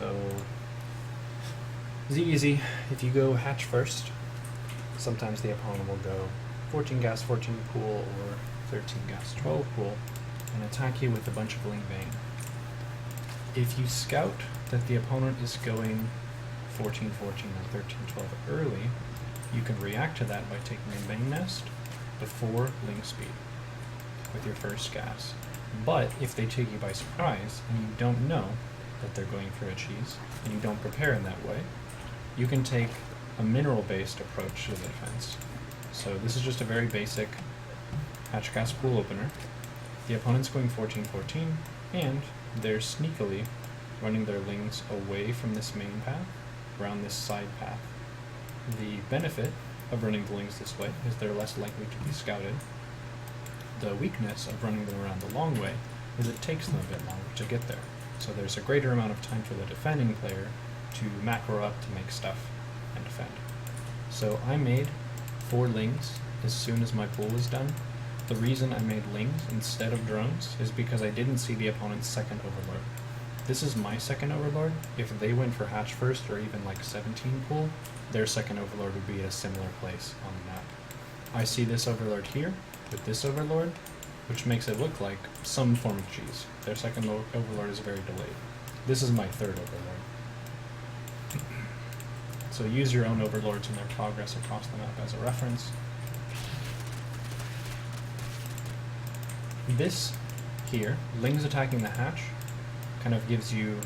So ZvZ, if you go hatch first, sometimes the opponent will go 14 gas, 14 pool, or 13 gas, 12 pool, and attack you with a bunch of Ling Bane. If you scout that the opponent is going 14, 14, or 13, 12 early, you can react to that by taking a Bane Nest before Ling Speed with your first gas. But if they take you by surprise and you don't know that they're going for a cheese, and you don't prepare in that way, you can take a mineral-based approach to the defense. So this is just a very basic hatch gas pool opener. The opponent's going 14, 14, and they're sneakily running their Lings away from this main path, around this side path. The benefit of running the Lings this way is they're less likely to be scouted. The weakness of running them around the long way is it takes them a bit longer to get there. So there's a greater amount of time for the defending player to macro up to make stuff and defend. So I made 4 Lings as soon as my pool was done. The reason I made Lings instead of drones is because I didn't see the opponent's second Overlord. This is my second Overlord. If they went for hatch first or even like 17 pool, their second Overlord would be at a similar place on the map. I see this Overlord here with this Overlord, which makes it look like some form of cheese. Their second Overlord is very delayed. This is my third Overlord. So use your own Overlords and their progress across the map as a reference. This here, Lings attacking the hatch, kind of gives you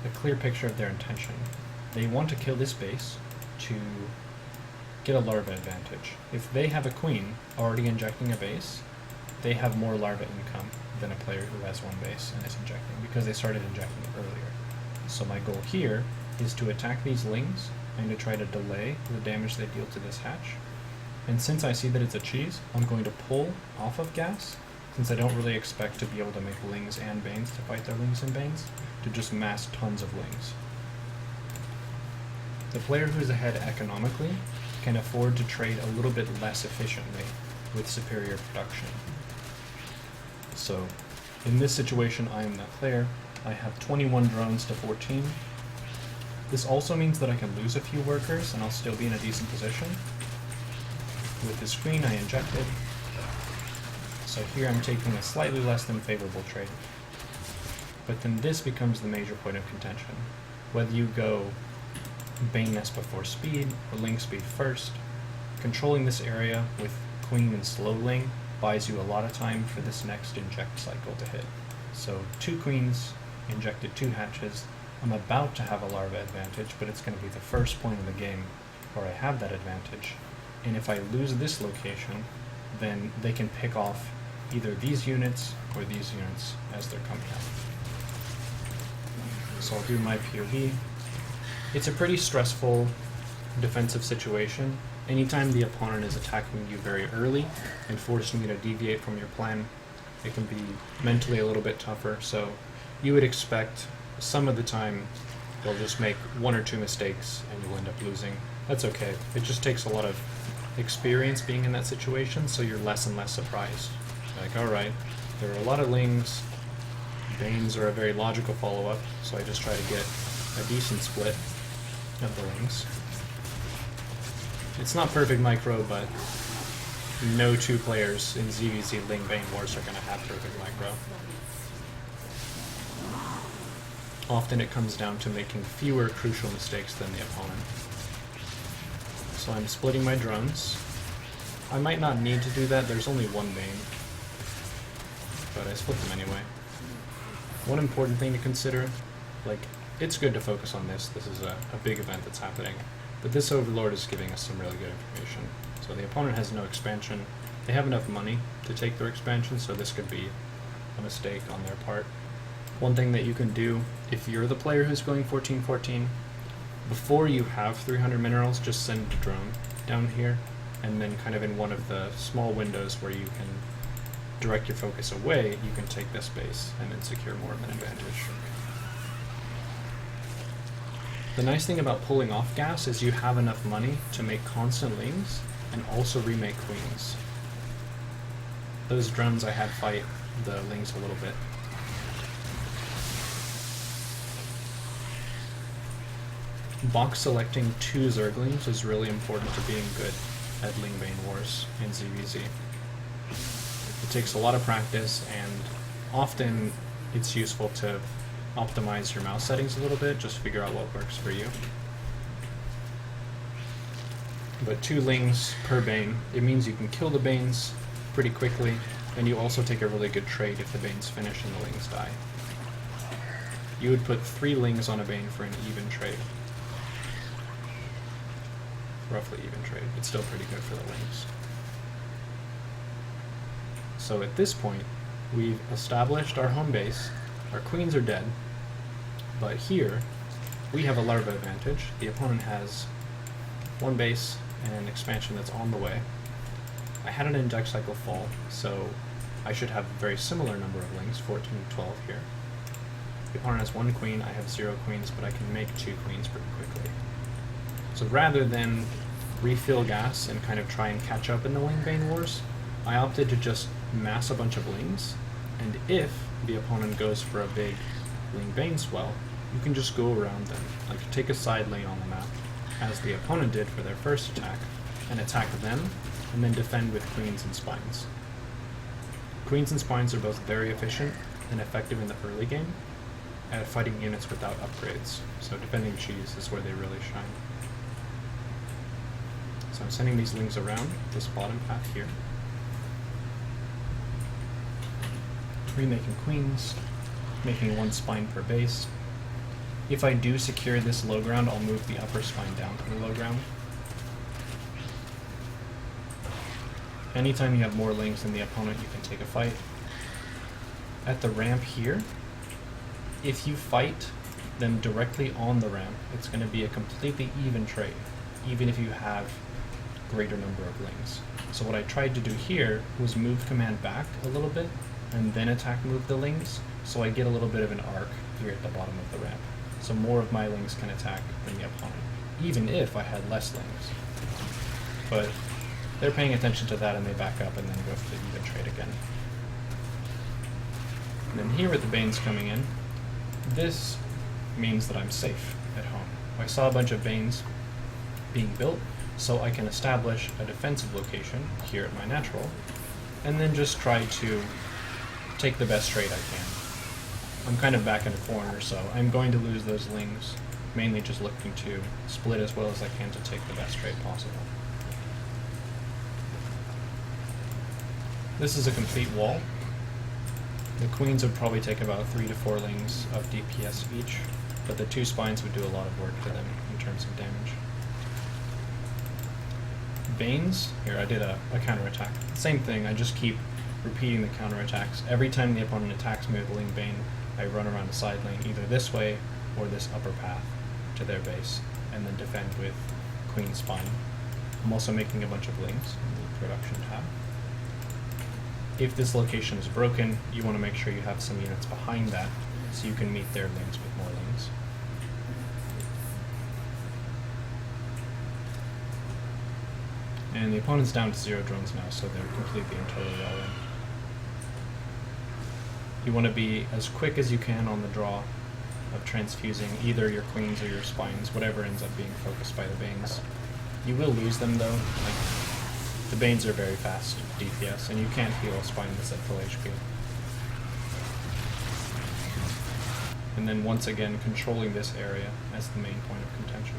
a clear picture of their intention. They want to kill this base to get a larva advantage. If they have a queen already injecting a base, they have more larva income than a player who has one base and is injecting, because they started injecting it earlier. So my goal here is to attack these Lings and to try to delay the damage they deal to this hatch. And since I see that it's a cheese, I'm going to pull off of gas, since I don't really expect to be able to make Lings and Banes to fight their Lings and Banes, to just mass tons of Lings. The player who's ahead economically can afford to trade a little bit less efficiently with superior production. So in this situation, I am that player. I have 21 drones to 14. This also means that I can lose a few workers and I'll still be in a decent position. With this queen, I injected. So here I'm taking a slightly less than favorable trade. But then this becomes the major point of contention. Whether you go Bane Nest before speed or Ling Speed first, controlling this area with queen and slow Ling buys you a lot of time for this next inject cycle to hit. So 2 queens, injected 2 hatches. I'm about to have a larva advantage, but it's going to be the first point of the game where I have that advantage. And if I lose this location, then they can pick off either these units or these units as they're coming out. So I'll do my POV. It's a pretty stressful defensive situation. Anytime the opponent is attacking you very early and forcing you to deviate from your plan, it can be mentally a little bit tougher. So you would expect some of the time they'll just make 1 or 2 mistakes and you'll end up losing. That's okay. It just takes a lot of experience being in that situation, so you're less and less surprised. Like, alright, there are a lot of Lings. Banes are a very logical follow-up, so I just try to get a decent split of the Lings. It's not perfect micro, but no 2 players in ZvZ Ling Bane Wars are going to have perfect micro. Often it comes down to making fewer crucial mistakes than the opponent. So I'm splitting my drones. I might not need to do that, there's only 1 Bane, but I split them anyway. One important thing to consider, like, it's good to focus on this is a big event that's happening, but this Overlord is giving us some really good information. So the opponent has no expansion, they have enough money to take their expansion, so this could be a mistake on their part. One thing that you can do, if you're the player who's going 14-14, before you have 300 minerals, just send a drone down here, and then kind of in one of the small windows where you can direct your focus away, you can take this base and then secure more of an advantage. The nice thing about pulling off gas is you have enough money to make constant Lings and also remake queens. Those drones I had fight the Lings a little bit. box selecting 2 Zerglings is really important to being good at Ling Bane Wars in ZvZ. It takes a lot of practice, and often it's useful to optimize your mouse settings a little bit, just figure out what works for you. But 2 Lings per Bane, it means you can kill the Banes pretty quickly, and you also take a really good trade if the Banes finish and the Lings die. You would put 3 Lings on a Bane for an even trade. Roughly even trade. It's still pretty good for the Lings. So at this point, we've established our home base. Our queens are dead, but here we have a larva advantage. The opponent has 1 base and an expansion that's on the way. I had an inject cycle fall, so I should have a very similar number of Lings, 14, 12 here. The opponent has 1 queen, I have 0 queens, but I can make 2 queens pretty quickly. So rather than refill gas and kind of try and catch up in the Ling Bane Wars, I opted to just mass a bunch of Lings, and if the opponent goes for a big Ling Bane swell, you can just go around them, like take a side lane on the map, as the opponent did for their first attack, and attack them, and then defend with queens and spines. Queens and spines are both very efficient and effective in the early game at fighting units without upgrades, so defending cheese is where they really shine. So I'm sending these Lings around this bottom path here. Remaking queens, making 1 spine per base. If I do secure this low ground, I'll move the upper spine down to the low ground. Anytime you have more Lings than the opponent, you can take a fight. At the ramp here, if you fight them directly on the ramp, it's going to be a completely even trade, even if you have greater number of Lings. So what I tried to do here was move command back a little bit, and then attack move the Lings, so I get a little bit of an arc here at the bottom of the ramp. So more of my Lings can attack than the opponent, even if I had less Lings. But they're paying attention to that and they back up and then go for the even trade again. And then here with the Banes coming in, this means that I'm safe at home. I saw a bunch of Banes being built, so I can establish a defensive location here at my natural, and then just try to take the best trade I can. I'm kind of back in a corner, so I'm going to lose those Lings, mainly just looking to split as well as I can to take the best trade possible. This is a complete wall. The queens would probably take about 3 to 4 Lings of DPS each, but the 2 spines would do a lot of work to them in terms of damage. Banes, here I did a counterattack. Same thing, I just keep repeating the counterattacks. Every time the opponent attacks me with Ling Bane, I run around a side lane, either this way or this upper path to their base, and then defend with Queen Spine. I'm also making a bunch of Lings in the production tab. If this location is broken, you want to make sure you have some units behind that, so you can meet their Lings with more Lings. And the opponent's down to 0 drones now, so they're completely and totally all in. You want to be as quick as you can on the draw of transfusing either your queens or your spines, whatever ends up being focused by the Banes. You will lose them though. Like, the Banes are very fast DPS, and you can't heal a spine that's at full HP. And then once again, controlling this area as the main point of contention.